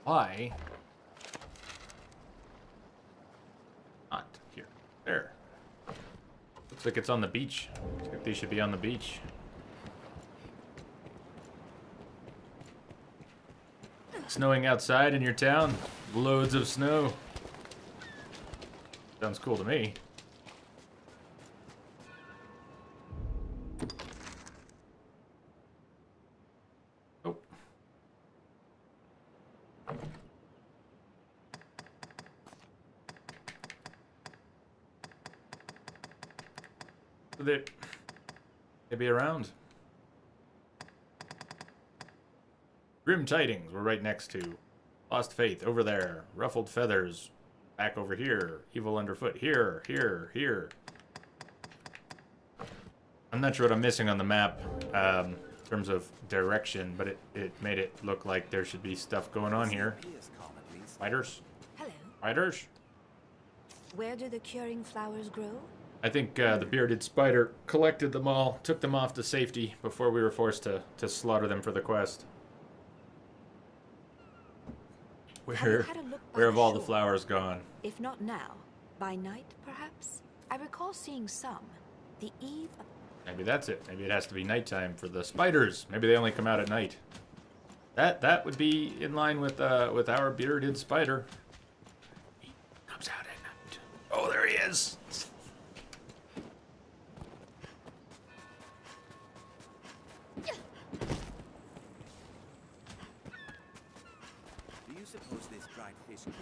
[SPEAKER 1] Why? Not here. There. Looks like it's on the beach. Looks like they should be on the beach. Snowing outside in your town? Loads of snow. Sounds cool to me. Oh. They'll be around. Grim Tidings, we're right next to. Lost Faith, over there. Ruffled Feathers, back over here. Evil Underfoot, here, here, here. I'm not sure what I'm missing on the map in terms of direction, but it made it look like there should be stuff going on here. Spiders?
[SPEAKER 8] Hello.
[SPEAKER 1] Spiders?
[SPEAKER 8] Where do the curing flowers grow?
[SPEAKER 1] I think the bearded spider collected them all, took them off to safety before we were forced to slaughter them for the quest. Where have all the flowers gone?
[SPEAKER 8] If not now, by night, perhaps? I recall seeing some. The eve of...
[SPEAKER 1] Maybe that's it. Maybe it has to be nighttime for the spiders. Maybe they only come out at night. That would be in line with our bearded spider. He comes out at night. Oh, there he is.
[SPEAKER 5] Do you suppose this dried fish can...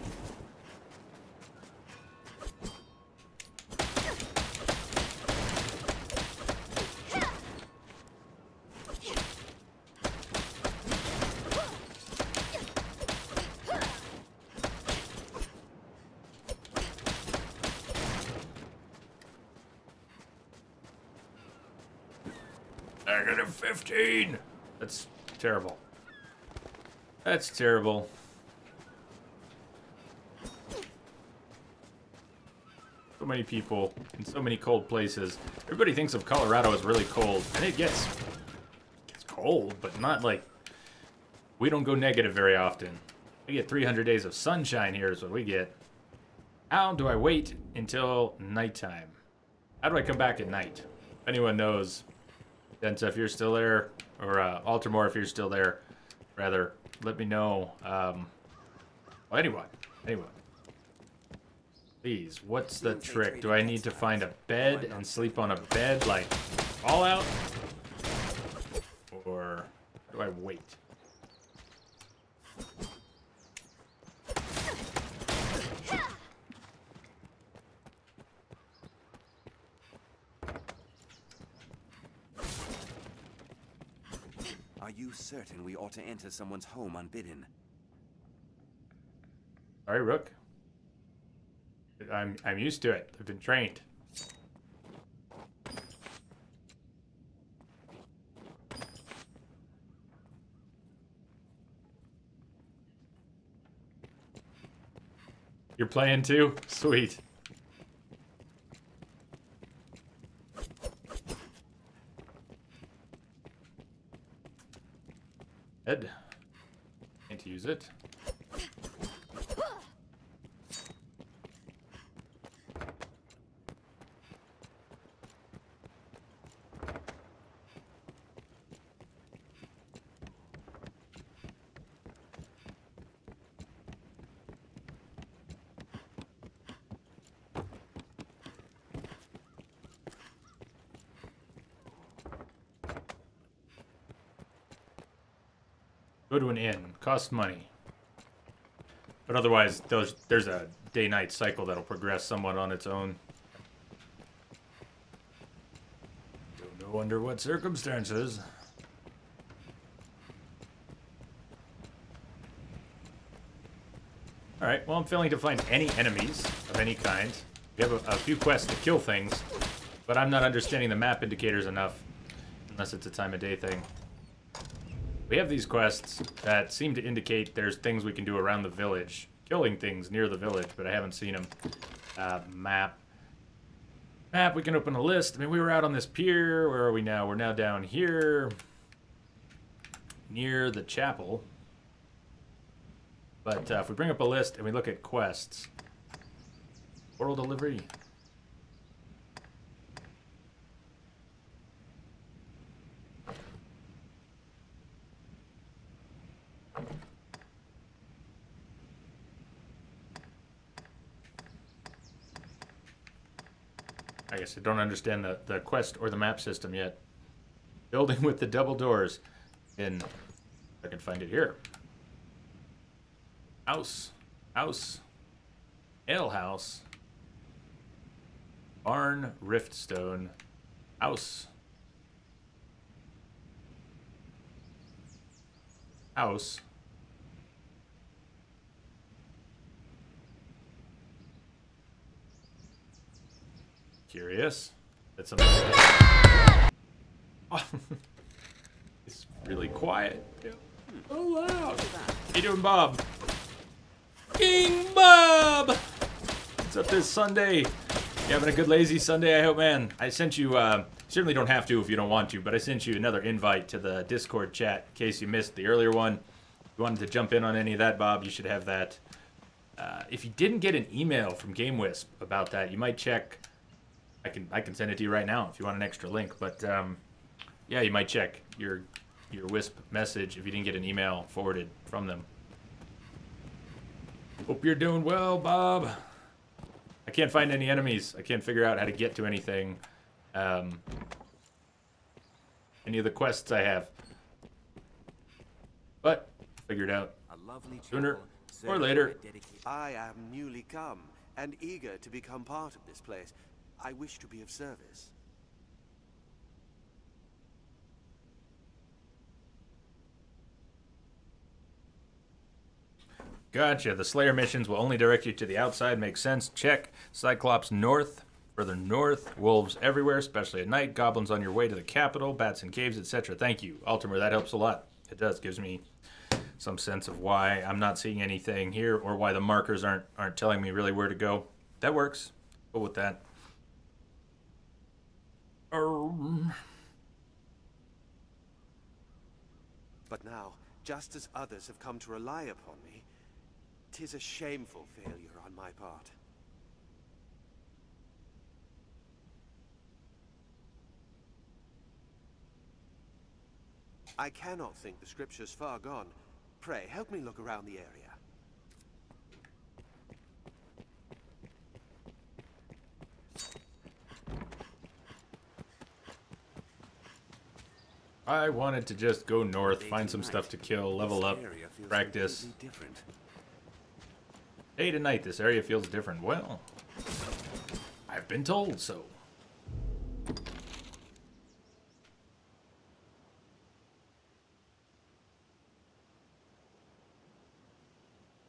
[SPEAKER 1] -15. That's terrible. That's terrible. So many people in so many cold places. Everybody thinks of Colorado as really cold, and it gets cold, but not like... We don't go negative very often. We get 300 days of sunshine here is what we get. How do I wait until nighttime? How do I come back at night? If anyone knows, Densa, if you're still there, or Altamore, if you're still there, rather, let me know. Well, anyone. Please, what's the trick? Do I need to find a bed and sleep on a bed like Fallout? Or do I wait?
[SPEAKER 5] Are you certain we ought to enter someone's home unbidden?
[SPEAKER 1] Sorry, Rook. I'm used to it. I've been trained. You're playing too? Sweet. Ed. Can't use it. Go to an inn. Costs money. But otherwise, there's a day-night cycle that'll progress somewhat on its own. Don't know under what circumstances. Alright, well, I'm failing to find any enemies of any kind. We have a few quests to kill things, but I'm not understanding the map indicators enough, unless it's a time of day thing. We have these quests that seem to indicate there's things we can do around the village. Killing things near the village, but I haven't seen them. Map. Map, we can open a list. I mean, we were out on this pier. Where are we now? We're now down here. Near the chapel. But if we bring up a list and we look at quests. Oral delivery. I guess I don't understand the quest or the map system yet. Building with the double doors. In, I can find it here. House. House. Ale house. Barn. Riftstone. House. House. Curious. That's something. It's really quiet. So loud. How you doing, Bob? King Bob! What's up this Sunday? You having a good lazy Sunday, I hope, man? I sent you, certainly don't have to if you don't want to, but I sent you another invite to the Discord chat in case you missed the earlier one. If you wanted to jump in on any of that, Bob, you should have that. If you didn't get an email from GameWisp about that, you might check. I can send it to you right now if you want an extra link, but yeah, you might check your Wisp message if you didn't get an email forwarded from them. Hope you're doing well, Bob. I can't find any enemies. I can't figure out how to get to anything. Any of the quests I have. But figured out sooner or later.
[SPEAKER 9] I am newly come and eager to become part of this place. I wish to be of service.
[SPEAKER 1] Gotcha. The Slayer missions will only direct you to the outside. Makes sense. Check. Cyclops north. Further north. Wolves everywhere, especially at night. Goblins on your way to the capital. Bats in caves, etc. Thank you, Altimer. That helps a lot. It does. Gives me some sense of why I'm not seeing anything here, or why the markers aren't telling me really where to go. That works. Go with that.
[SPEAKER 9] But now, just as others have come to rely upon me, 'tis a shameful failure on my part. I cannot think the scriptures far gone. Pray, help me look around the area.
[SPEAKER 1] I wanted to just go north, find some stuff to kill, level up, practice. Day to night, this area feels different. Well, I've been told so.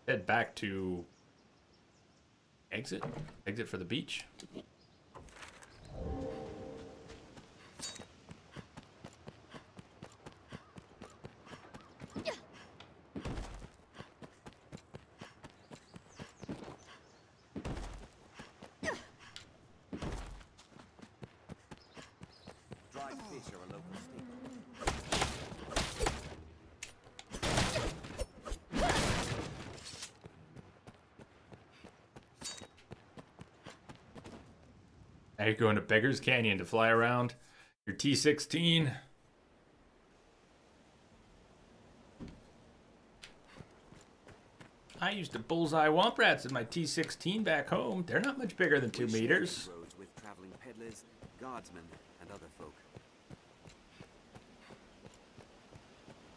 [SPEAKER 1] Head back to exit for the beach.
[SPEAKER 5] Dried fish are a local staple.
[SPEAKER 1] Now you're going to Beggar's Canyon to fly around your T-16. I used to bullseye womp rats in my T-16 back home. They're not much bigger than 2 meters.
[SPEAKER 5] Roads with traveling peddlers, guardsmen, and other folk.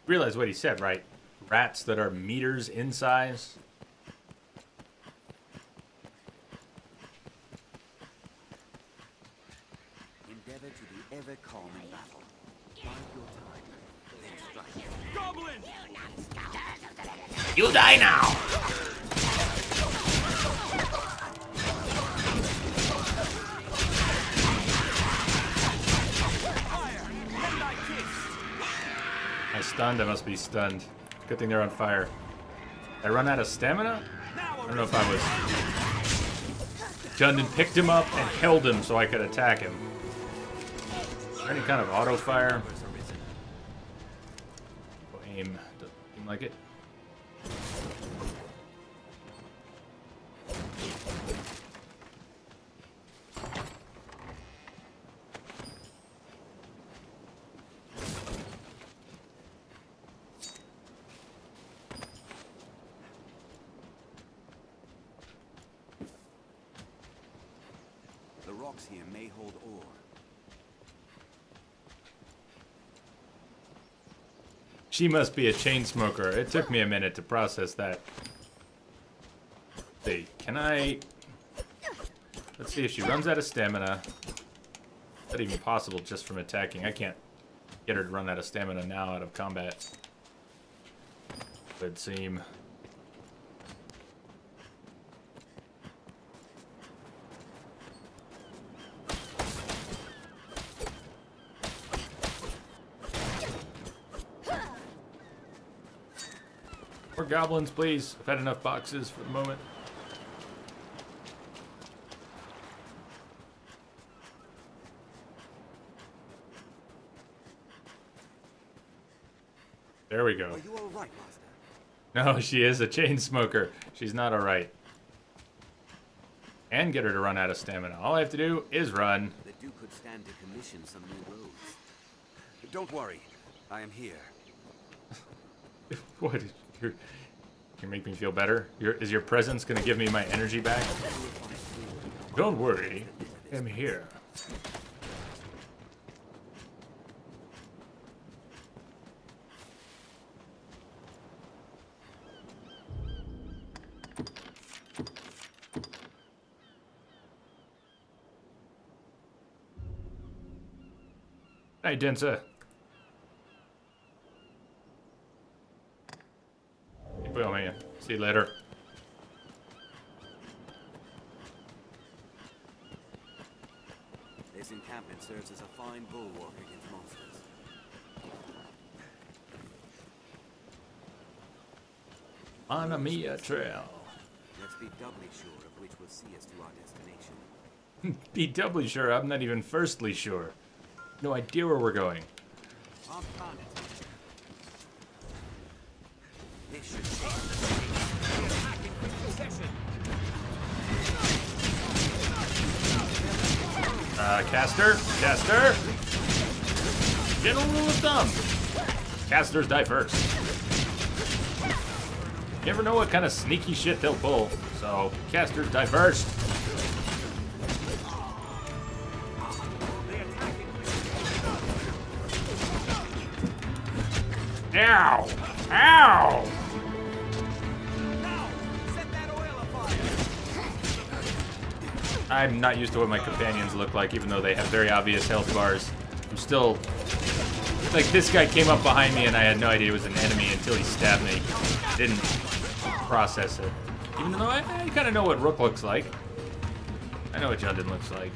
[SPEAKER 1] Realize what he said, right? Rats that are meters in size.
[SPEAKER 5] Endeavor to be ever calm in battle. Bide your time, then strike.
[SPEAKER 2] Goblin!
[SPEAKER 1] You die now! I stunned, I must be stunned. Good thing they're on fire. Did I run out of stamina? I don't know if I was stunned and picked him up and held him so I could attack him. Is there any kind of auto fire? Aim. Doesn't seem like it.
[SPEAKER 5] The rocks here may hold ore.
[SPEAKER 1] She must be a chain smoker. It took me a minute to process that. Let's see, can I... Let's see if she runs out of stamina. Is that even possible just from attacking? I can't get her to run out of stamina now out of combat. Would seem. More goblins, please. I've had enough boxes for the moment. There we go.
[SPEAKER 5] Are you all right, Master?
[SPEAKER 1] No, she is a chain smoker. She's not alright. And get her to run out of stamina. All I have to do is run.
[SPEAKER 5] The Duke could stand to commission some new roads. Don't worry, I am here.
[SPEAKER 1] What? You make me feel better? Is your presence going to give me my energy back? Don't worry, I'm here. Hey, Densa. Well, man. See you later.
[SPEAKER 5] This encampment serves as a fine bulwark against monsters.
[SPEAKER 1] Mamma Mia Trail.
[SPEAKER 5] Let's be doubly sure of which will see us to our destination.
[SPEAKER 1] Be doubly sure. I'm not even firstly sure. No idea where we're going.
[SPEAKER 5] On planet. This should change the attack in quick succession.
[SPEAKER 1] Caster. General rule of thumb. Casters die first. You never know what kind of sneaky shit they'll pull. So, casters die first. Ow! Ow!
[SPEAKER 2] Now, set that oil afire.
[SPEAKER 1] I'm not used to what my companions look like, even though they have very obvious health bars. I'm still... Like, this guy came up behind me and I had no idea it was an enemy until he stabbed me. Didn't process it. Even though I kind of know what Rook looks like. I know what Jundin looks like.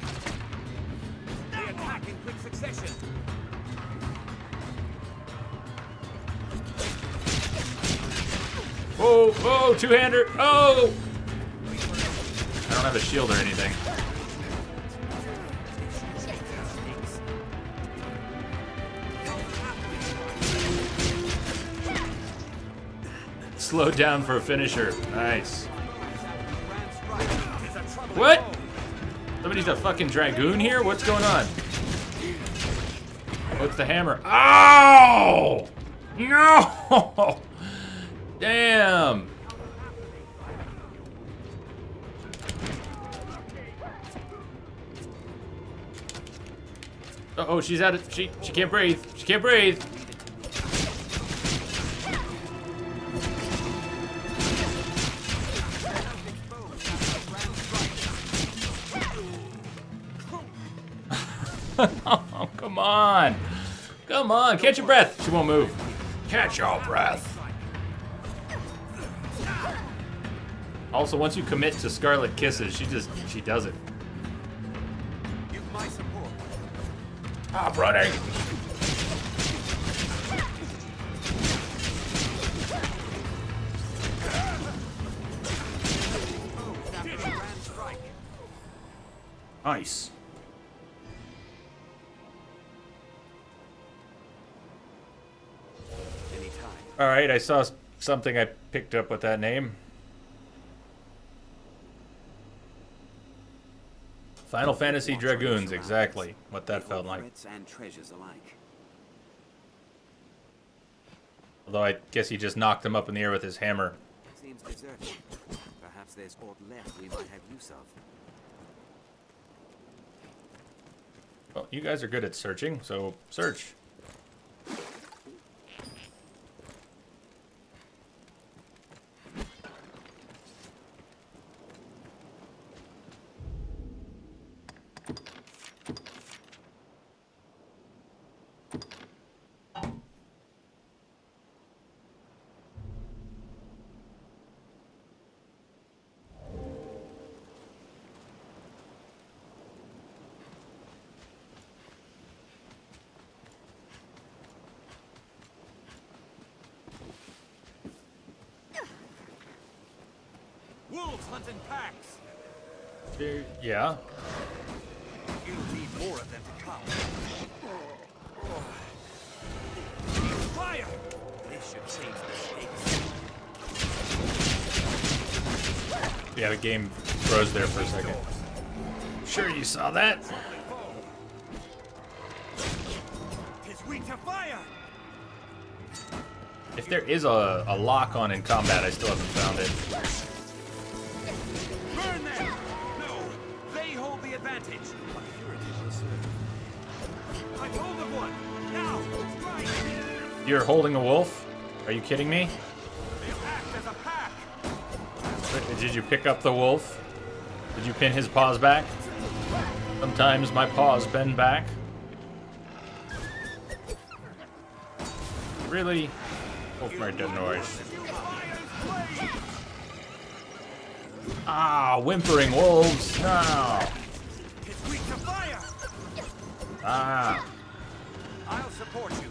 [SPEAKER 2] They attack in quick succession.
[SPEAKER 1] Oh, oh, two-hander, oh! I don't have a shield or anything. Slowed down for a finisher. Nice. What? Somebody's a fucking dragoon here? What's going on? What's the hammer? Oh! No! Damn! Uh-oh, she's out of... She can't breathe. She can't breathe. Oh, come on. Come on, catch your breath. She won't move. Catch your breath. Also, once you commit to Scarlet Kisses, she does it.
[SPEAKER 2] Give my support.
[SPEAKER 1] Stop running. Nice. All right, I saw something I picked up with that name. Final Fantasy Dragoons, exactly what that felt like.
[SPEAKER 5] And treasures alike.
[SPEAKER 1] Although I guess he just knocked him up in the air with his hammer.
[SPEAKER 5] Seems deserted. Perhaps there's aught left we might have use of.
[SPEAKER 1] Well, you guys are good at searching, so search.
[SPEAKER 2] Wolves hunt in packs.
[SPEAKER 1] Yeah.
[SPEAKER 2] You'll need more of them to come. Fire! This should change the stakes.
[SPEAKER 1] Yeah, the game froze there for a second. Sure you saw that?
[SPEAKER 2] It's weak to fire!
[SPEAKER 1] If there is a lock on in combat, I still haven't found it.
[SPEAKER 2] Burn them! No, they hold the advantage. I'm hold of one. Now, strike!
[SPEAKER 1] You're holding a wolf? Are you kidding me?
[SPEAKER 2] They act as a pack.
[SPEAKER 1] Did you pick up the wolf? Did you pin his paws back? Sometimes my paws bend back. Really? Wolf made that noise. Ah, whimpering wolves! No!
[SPEAKER 2] It's weak to fire!
[SPEAKER 1] Ah!
[SPEAKER 2] I'll support you.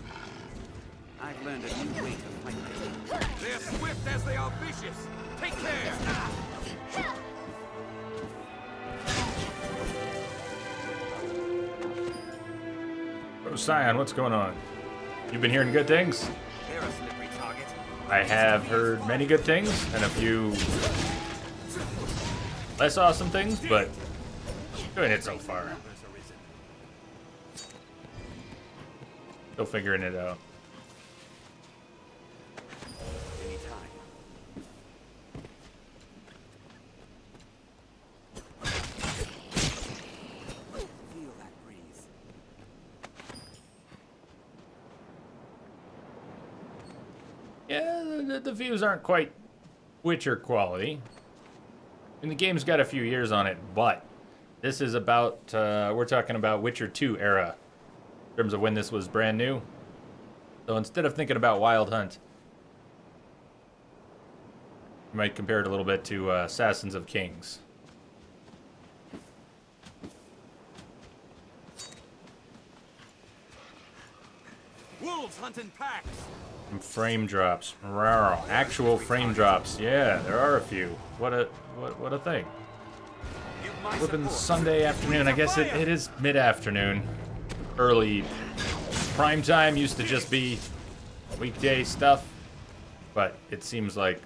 [SPEAKER 5] I've learned a new way to fight.
[SPEAKER 2] They're swift as they are vicious. Take care!
[SPEAKER 1] Oh, Scion, what's going on? You've been hearing good things?
[SPEAKER 2] They're a slippery target.
[SPEAKER 1] I have heard many good things, and a few less awesome things, but doing it so far. Still figuring it out.
[SPEAKER 5] Anytime. Feel that breeze.
[SPEAKER 1] Yeah, the views aren't quite Witcher quality. And the game's got a few years on it, but this is about, we're talking about Witcher 2 era, in terms of when this was brand new. So instead of thinking about Wild Hunt, you might compare it a little bit to Assassins of Kings.
[SPEAKER 2] Wolves hunt in packs.
[SPEAKER 1] Some frame drops. Rawr. Actual frame drops. Yeah, there are a few. What a thing. Flipping Sunday afternoon. I guess it is mid-afternoon. Early. Prime time used to just be weekday stuff. But it seems like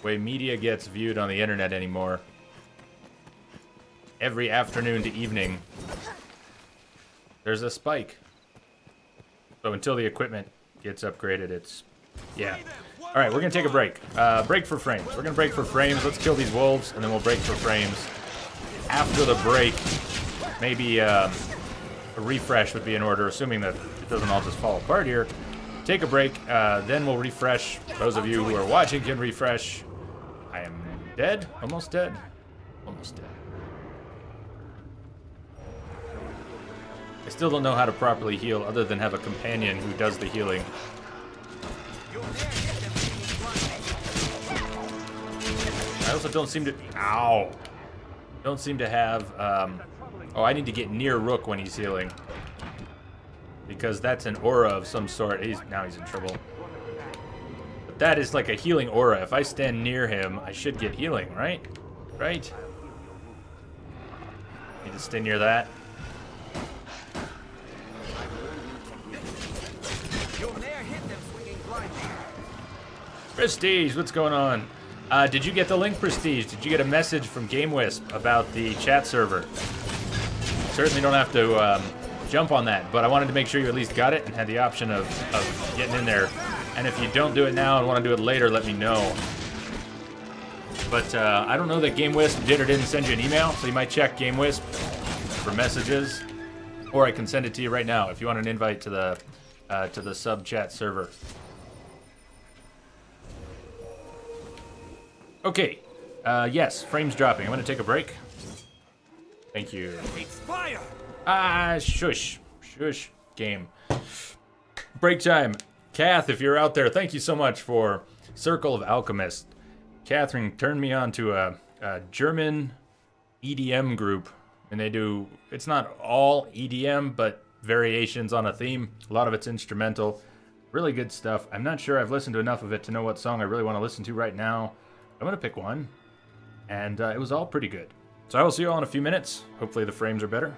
[SPEAKER 1] the way media gets viewed on the internet anymore, every afternoon to evening, there's a spike. So until the equipment gets upgraded, it's... yeah. Alright, we're going to take a break. Break for frames. We're going to break for frames. Let's kill these wolves, and then we'll break for frames. After the break, maybe a refresh would be in order, assuming that it doesn't all just fall apart here. Take a break, then we'll refresh. Those of you who are watching can refresh. I am dead? Almost dead? Almost dead. I still don't know how to properly heal other than have a companion who does the healing. I also don't seem to... ow! Don't seem to have... oh, I need to get near Rook when he's healing. Because that's an aura of some sort. Now he's in trouble. But that is like a healing aura. If I stand near him, I should get healing, right? Right? Need to stay near that. Prestige, what's going on? Did you get the link, Prestige? Did you get a message from GameWisp about the chat server? Certainly don't have to jump on that, but I wanted to make sure you at least got it and had the option of getting in there. And if you don't do it now and want to do it later, let me know. But I don't know that GameWisp did or didn't send you an email, so you might check GameWisp for messages, or I can send it to you right now if you want an invite to the sub chat server. Okay, yes, frames dropping. I'm gonna take a break. Thank you.
[SPEAKER 2] Fire!
[SPEAKER 1] Ah, shush. Shush, game. Break time. Kath, if you're out there, thank you so much for Circle of Alchemists. Catherine turned me on to a German EDM group, and they do, it's not all EDM, but variations on a theme. A lot of it's instrumental. Really good stuff. I'm not sure I've listened to enough of it to know what song I really want to listen to right now. I'm going to pick one, and it was all pretty good. So I will see you all in a few minutes. Hopefully the frames are better.